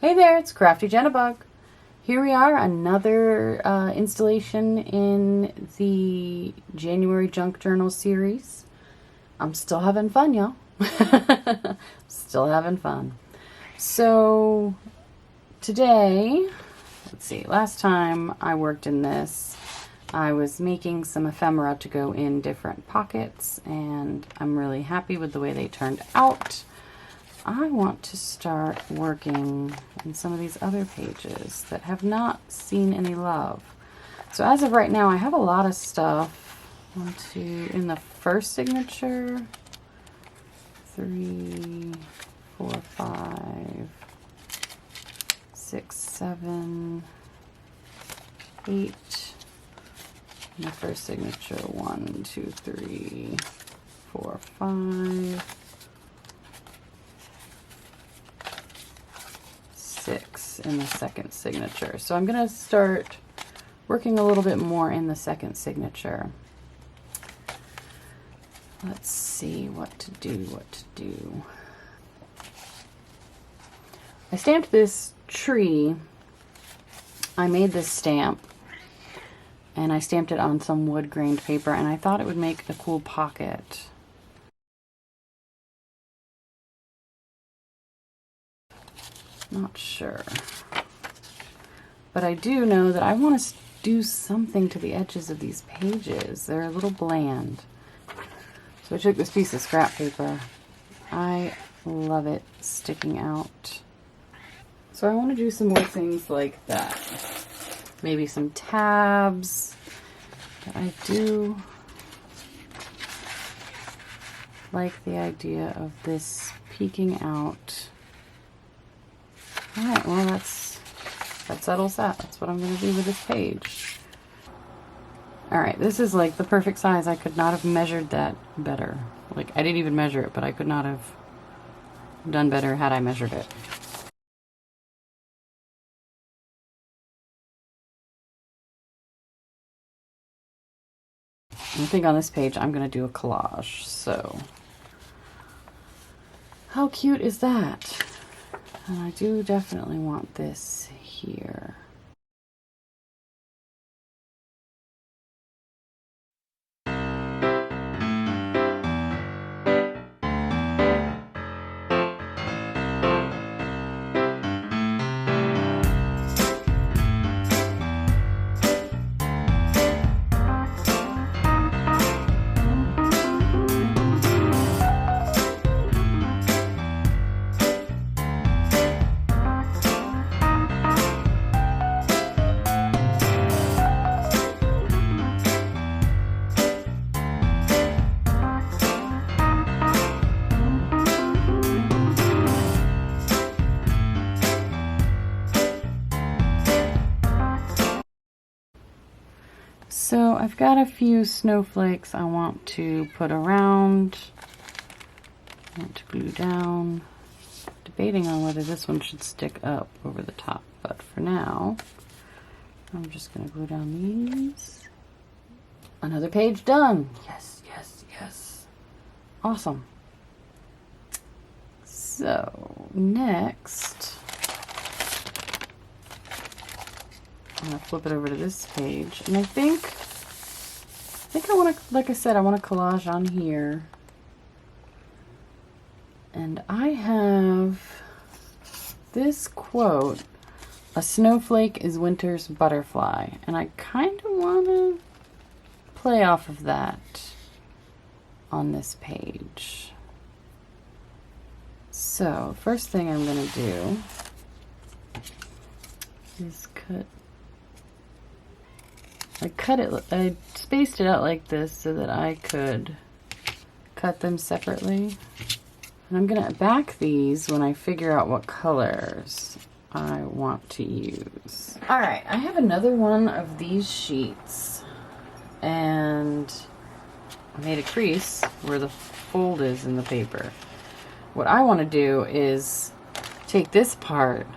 Hey there, it's Crafty Jennabug. Here we are, another installation in the January Junk Journal series. I'm still having fun, y'all. Still having fun. So today, let's see, last time I worked in this, I was making some ephemera to go in different pockets, and I'm really happy with the way they turned out. I want to start working in some of these other pages that have not seen any love. So as of right now, I have a lot of stuff. 1, 2, in the first signature, 3, 4, 5, 6, 7, 8. In the first signature, 1, 2, 3, 4, 5. 6 in the second signature. So I'm going to start working a little bit more in the second signature. Let's see what to do. I stamped this tree. I made this stamp and I stamped it on some wood grained paper, and I thought it would make a cool pocket. Not sure. But I do know that I want to do something to the edges of these pages. They're a little bland. So I took this piece of scrap paper. I love it sticking out. So I want to do some more things like that. Maybe some tabs. But I do like the idea of this peeking out. Alright, well that settles that. That's what I'm going to do with this page. Alright, this is like the perfect size. I could not have measured that better. Like, I didn't even measure it, but I could not have done better had I measured it. I think on this page I'm going to do a collage, so how cute is that? And I do definitely want this here. So I've got a few snowflakes I want to put around. I want to glue down. Debating on whether this one should stick up over the top, but for now, I'm just going to glue down these. Another page done. Yes, yes, yes. Awesome. So next, I'm going to flip it over to this page, and I think I want to, like I said, I want a collage on here. And I have this quote, "A snowflake is winter's butterfly," and I kind of want to play off of that on this page. So first thing I'm going to do is I spaced it out like this so that I could cut them separately. And I'm going to back these when I figure out what colors I want to use. Alright, I have another one of these sheets, and I made a crease where the fold is in the paper. What I want to do is take this part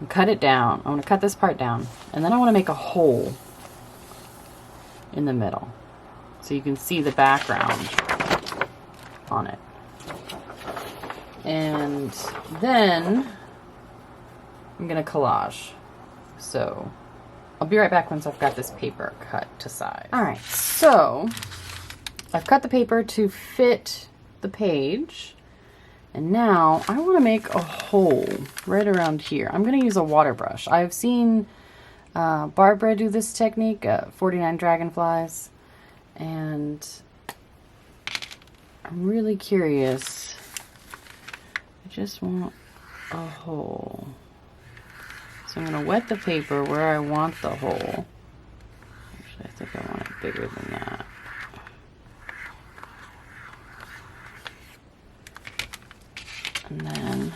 and cut it down. I want to cut this part down, and then I want to make a hole in the middle so you can see the background on it. And then I'm gonna collage. So I'll be right back once I've got this paper cut to size. All right, so I've cut the paper to fit the page. And now I want to make a hole right around here. I'm going to use a water brush. I've seen Barbara do this technique, 49 Dragonflies, and I'm really curious. I just want a hole. So I'm going to wet the paper where I want the hole. Actually, I think I want it bigger than that. And then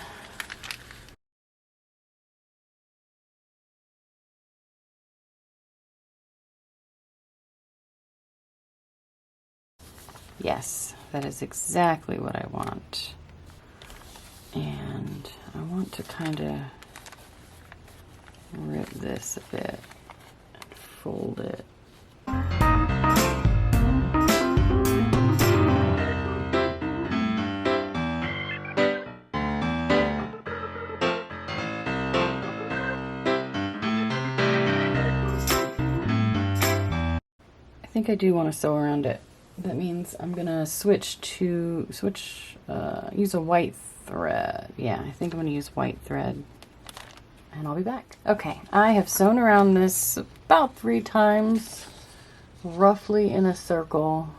yes, that is exactly what I want. And I want to kind of rip this a bit and fold it. I think I do want to sew around it. That means I'm gonna use a white thread. Yeah, I think I'm gonna use white thread, and I'll be back. Okay, I have sewn around this about 3 times, roughly in a circle.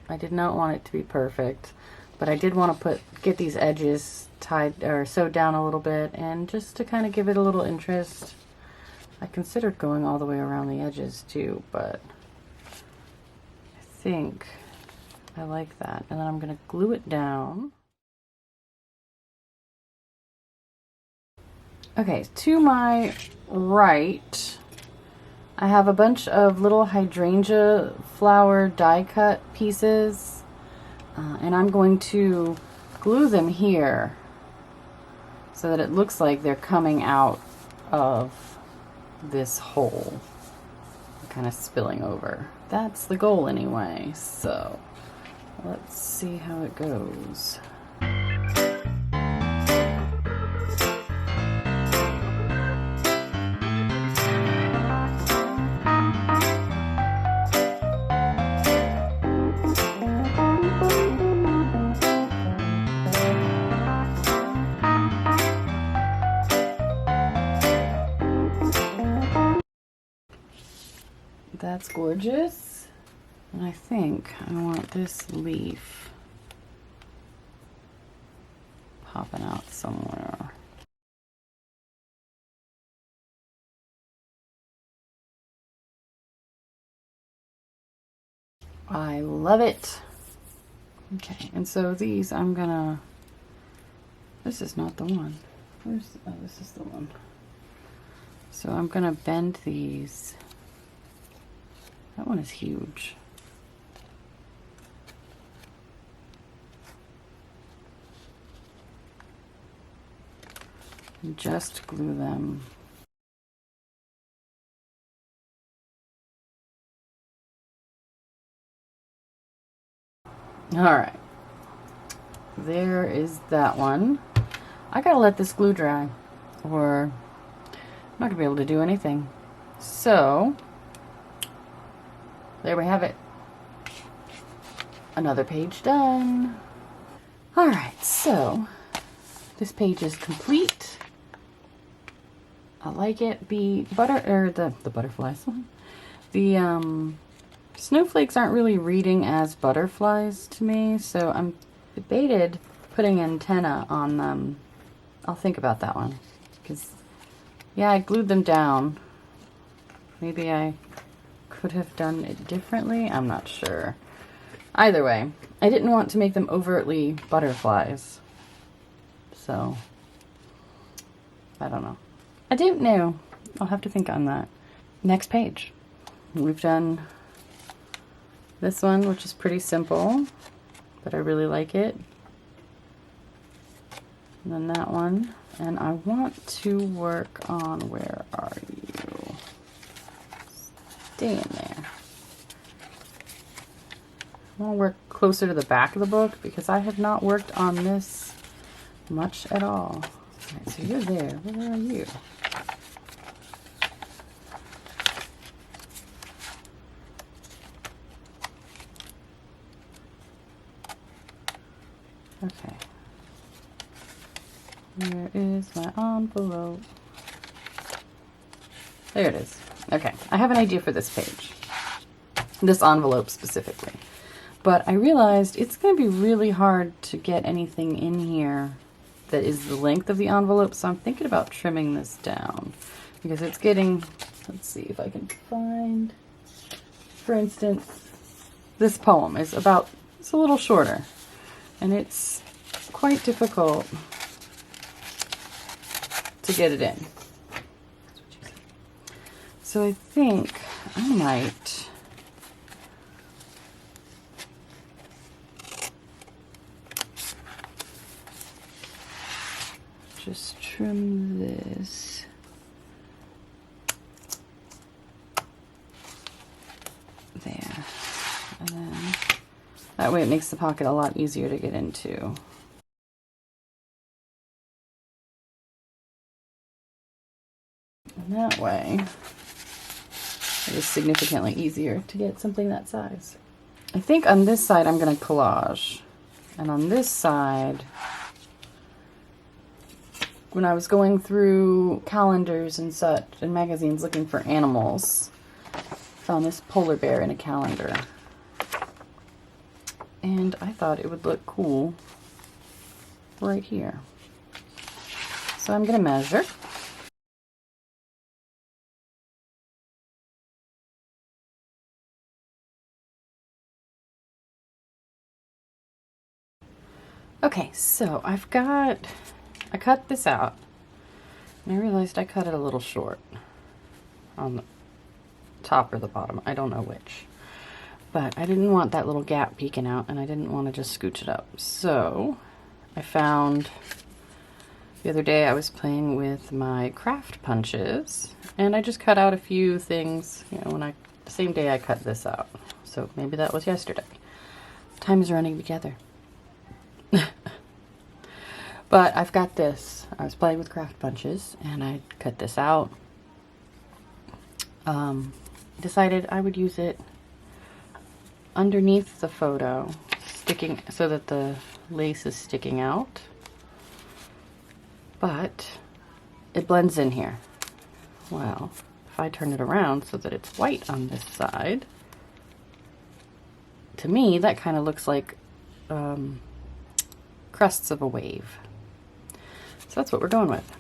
I did not want it to be perfect, but I did want to get these edges tied or sewed down a little bit, and just to kind of give it a little interest. I considered going all the way around the edges too, but I think I like that. And then I'm going to glue it down. Okay, to my right, I have a bunch of little hydrangea flower die cut pieces, and I'm going to glue them here so that it looks like they're coming out of this hole, kind of spilling over. That's the goal anyway, so let's see how it goes. That's gorgeous. And I think I want this leaf popping out somewhere. I love it. Okay, and so these I'm gonna, this is not the one. Oh, this is the one. So I'm gonna bend these. That one is huge. And just glue them. All right, there is that one. I gotta let this glue dry or I'm not gonna be able to do anything. So there we have it. Another page done. All right, so this page is complete. I like it. The butterflies. The snowflakes aren't really reading as butterflies to me, so I'm debated putting antenna on them. I'll think about that one, because yeah, I glued them down. Maybe I could have done it differently. I'm not sure. Either way, I didn't want to make them overtly butterflies, so I don't know. I don't know. I'll have to think on that. Next page. We've done this one, which is pretty simple, but I really like it. And then that one. And I want to work on, where are you? Stay in there. I want to work closer to the back of the book because I have not worked on this much at all. All right, so you're there. Where are you? Okay. Where is my envelope? There it is. Okay, I have an idea for this page. This envelope specifically. But I realized it's going to be really hard to get anything in here that is the length of the envelope, so I'm thinking about trimming this down. Because it's getting, let's see if I can find, for instance, this poem is about, it's a little shorter. And it's quite difficult to get it in. So I think I might just trim this. There. And then that way it makes the pocket a lot easier to get into. And that way it is significantly easier to get something that size. I think on this side I'm going to collage. And on this side, when I was going through calendars and such and magazines looking for animals, I found this polar bear in a calendar. And I thought it would look cool right here. So I'm going to measure. Okay, so I cut this out, and I realized I cut it a little short on the top or the bottom, I don't know which. But I didn't want that little gap peeking out, and I didn't want to just scooch it up. So I found, the other day I was playing with my craft punches, and I just cut out a few things, you know, the same day I cut this out. So maybe that was yesterday. Time is running together. But I've got this. I was playing with craft punches and I cut this out. Decided I would use it underneath the photo, sticking so that the lace is sticking out. But it blends in here. Well, if I turn it around so that it's white on this side, to me that kind of looks like crests of a wave. So that's what we're going with.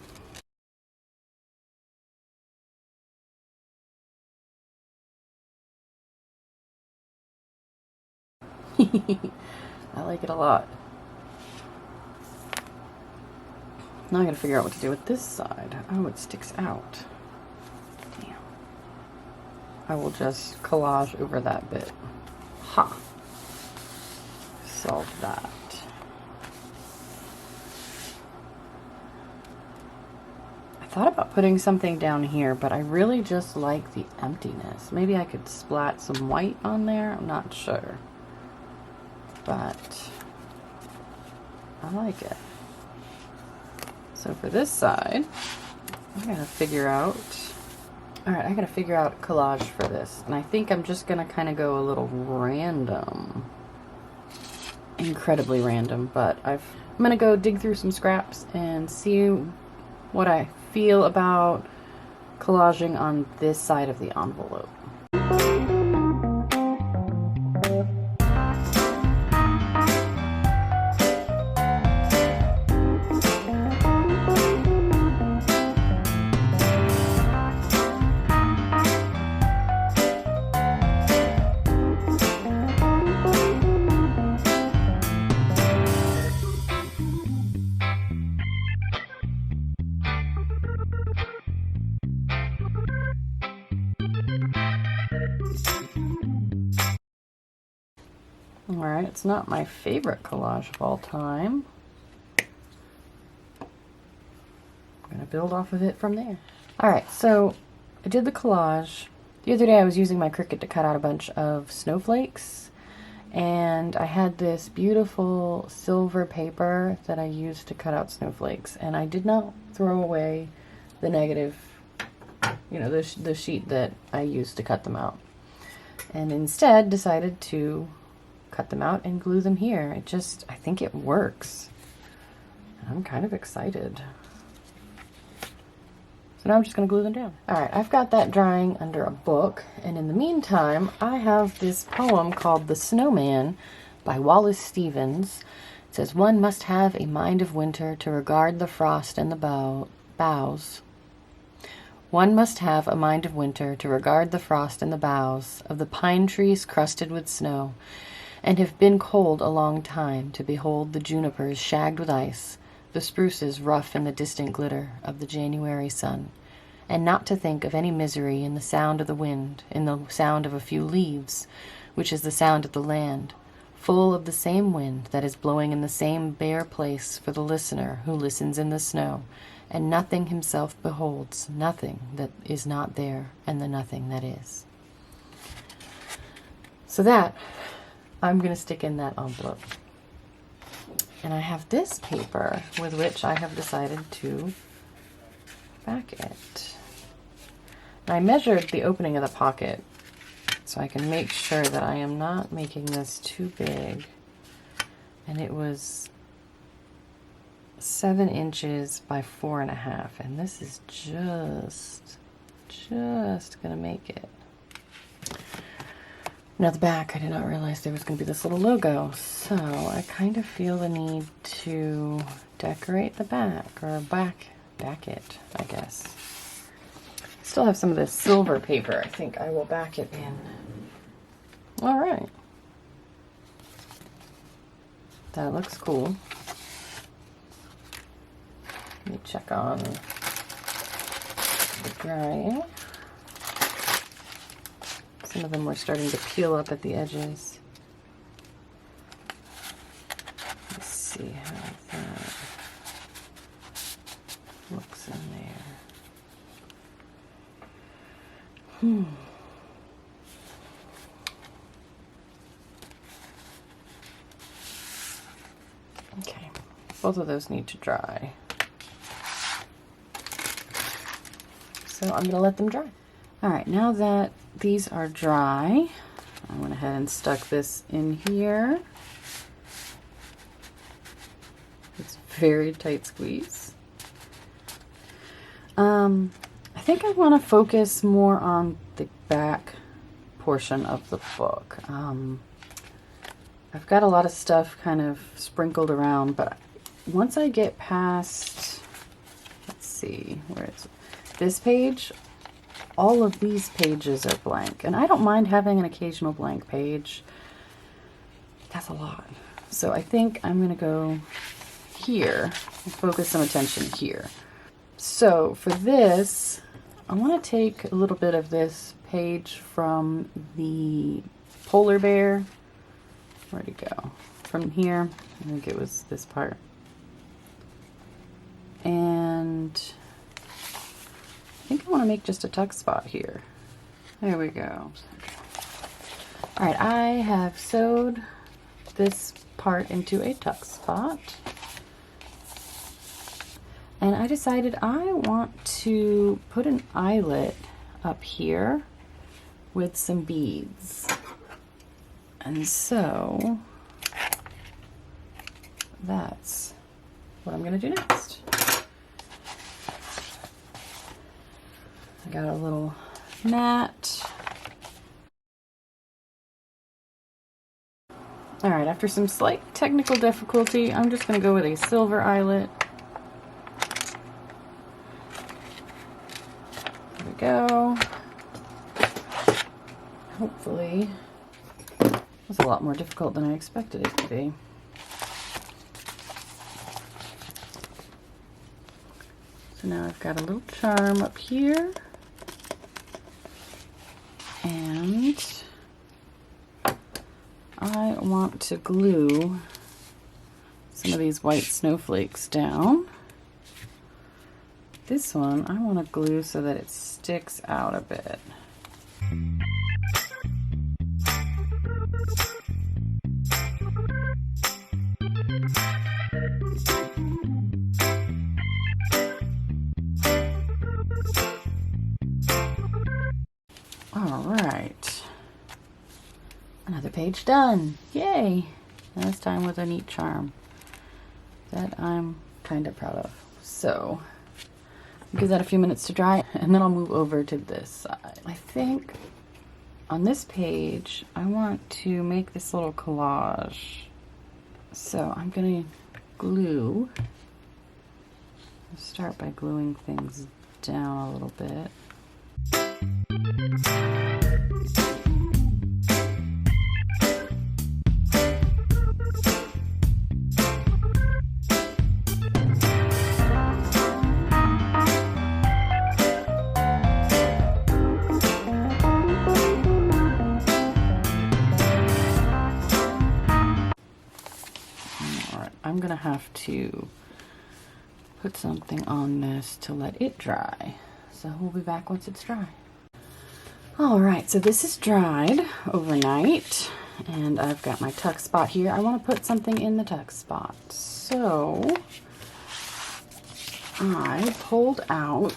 I like it a lot. Now I gotta figure out what to do with this side. Oh, it sticks out. Damn. I will just collage over that bit. Ha! Solve that. I thought about putting something down here, but I really just like the emptiness. Maybe I could splat some white on there. I'm not sure. But I like it. So for this side, I gotta figure out, alright, I gotta figure out collage for this. And I think I'm just gonna kind of go a little random. Incredibly random, but I'm gonna go dig through some scraps and see what I feel about collaging on this side of the envelope. Alright, it's not my favorite collage of all time. I'm going to build off of it from there. Alright, so I did the collage. The other day I was using my Cricut to cut out a bunch of snowflakes, And I had this beautiful silver paper that I used to cut out snowflakes, and I did not throw away the negative, you know, the sheet that I used to cut them out, and instead decided to cut them out and glue them here. I think it works. I'm kind of excited. So now I'm just going to glue them down. Alright, I've got that drying under a book, and in the meantime, I have this poem called The Snowman by Wallace Stevens. It says, "One must have a mind of winter to regard the frost and the boughs. One must have a mind of winter to regard the frost and the boughs of the pine trees crusted with snow, and have been cold a long time, to behold the junipers shagged with ice, the spruces rough in the distant glitter of the January sun, and not to think of any misery in the sound of the wind, in the sound of a few leaves, which is the sound of the land, full of the same wind that is blowing in the same bare place for the listener who listens in the snow, and nothing himself beholds, nothing that is not there, and the nothing that is." So that, I'm going to stick in that envelope. And I have this paper with which I have decided to back it. And I measured the opening of the pocket so I can make sure that I am not making this too big. And it was 7 inches by 4.5, and this is just gonna make it. Now the back, I did not realize there was going to be this little logo, so I kind of feel the need to decorate the back, or back it, I guess. Still have some of this silver paper. I think I will back it in. All right. That looks cool. Let me check on the drying. Some of them were starting to peel up at the edges. Let's see how that looks in there. Okay, both of those need to dry. So I'm going to let them dry. All right, now that these are dry, I went ahead and stuck this in here. It's very tight squeeze. I think I want to focus more on the back portion of the book. I've got a lot of stuff kind of sprinkled around, but once I get past, let's see, where is this page? All of these pages are blank, and I don't mind having an occasional blank page. That's a lot. So I think I'm going to go here and focus some attention here. So for this, I want to take a little bit of this page from the polar bear. Where'd it go? From here. I think it was this part. And I think I want to make just a tuck spot here. There we go. Alright, I have sewed this part into a tuck spot. And I decided I want to put an eyelet up here with some beads. And so that's what I'm going to do next. I got a little mat. All right, after some slight technical difficulty, I'm just going to go with a silver eyelet. There we go. Hopefully, it was a lot more difficult than I expected it to be. So now I've got a little charm up here. And I want to glue some of these white snowflakes down. This one I want to glue so that it sticks out a bit. All right. Another page done. Yay. And this time with a neat charm that I'm kind of proud of. So give that a few minutes to dry, and then I'll move over to this side. I think on this page, I want to make this little collage. So I'm gonna glue. I'll start by gluing things down a little bit. I'm gonna have to put something on this to let it dry. So we'll be back once it's dry. All right, so this is dried overnight and I've got my tuck spot here. I want to put something in the tuck spot. So I pulled out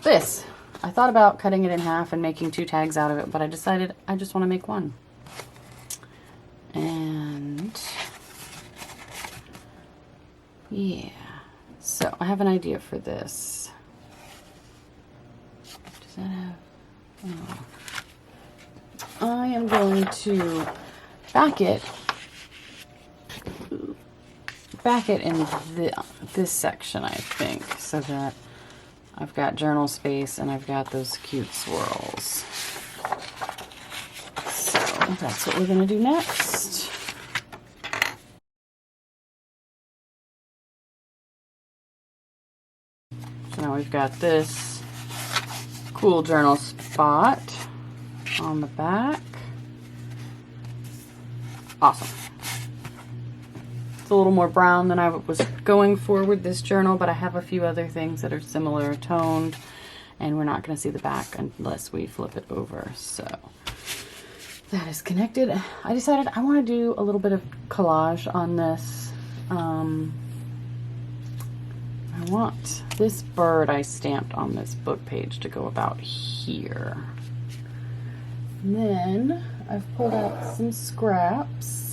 this. I thought about cutting it in half and making 2 tags out of it, but I decided I just want to make one. And yeah, so I have an idea for this. Does that have, oh. I am going to back it in this section, I think, so that I've got journal space and I've got those cute swirls. So that's what we're going to do next. So now we've got this cool journal spot on the back. Awesome. It's a little more brown than I was going for with this journal, but I have a few other things that are similar toned, and we're not going to see the back unless we flip it over. So that is connected. I decided I want to do a little bit of collage on this. I want this bird I stamped on this book page to go about here. And then I've pulled out some scraps.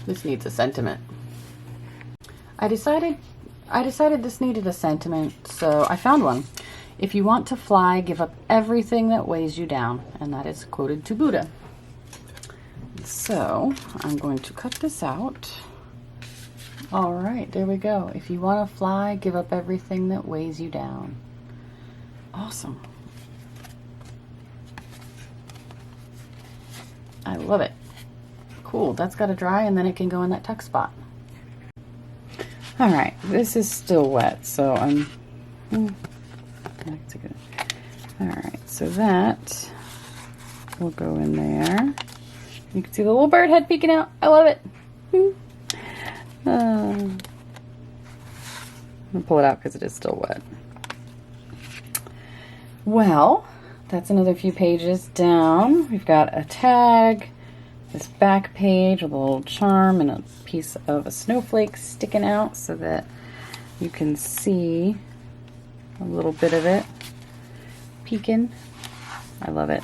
This needs a sentiment. I decided this needed a sentiment, so I found one. If you want to fly, give up everything that weighs you down. And that is quoted to Buddha. So I'm going to cut this out. All right, there we go. If you want to fly, give up everything that weighs you down. Awesome. I love it. Cool, that's got to dry and then it can go in that tuck spot. All right, this is still wet, so I'm, that's a good, all right, so that will go in there. You can see the little bird head peeking out. I love it. I'm gonna pull it out because it is still wet. Well, that's another few pages down. We've got a tag, this back page with a little charm and a piece of a snowflake sticking out so that you can see a little bit of it peeking. I love it.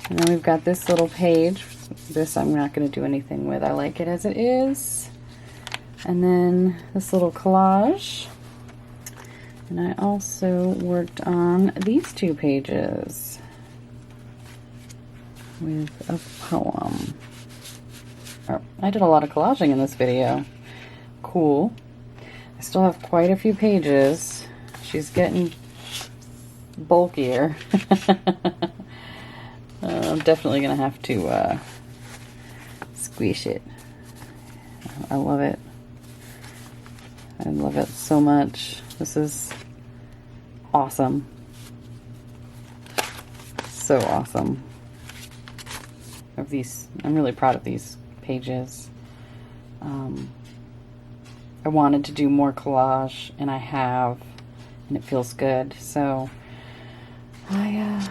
And then we've got this little page. This I'm not going to do anything with. I like it as it is. And then this little collage. And I also worked on these 2 pages with a poem. Oh, I did a lot of collaging in this video. Cool. I still have quite a few pages. She's getting bulkier. I'm definitely gonna have to squish it. I love it. I love it so much. This is awesome. So awesome. Of these, I'm really proud of these pages. I wanted to do more collage, and I have, and it feels good. So I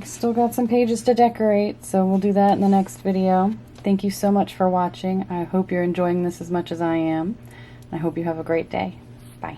still got some pages to decorate, so we'll do that in the next video. Thank you so much for watching. I hope you're enjoying this as much as I am. I hope you have a great day. Bye.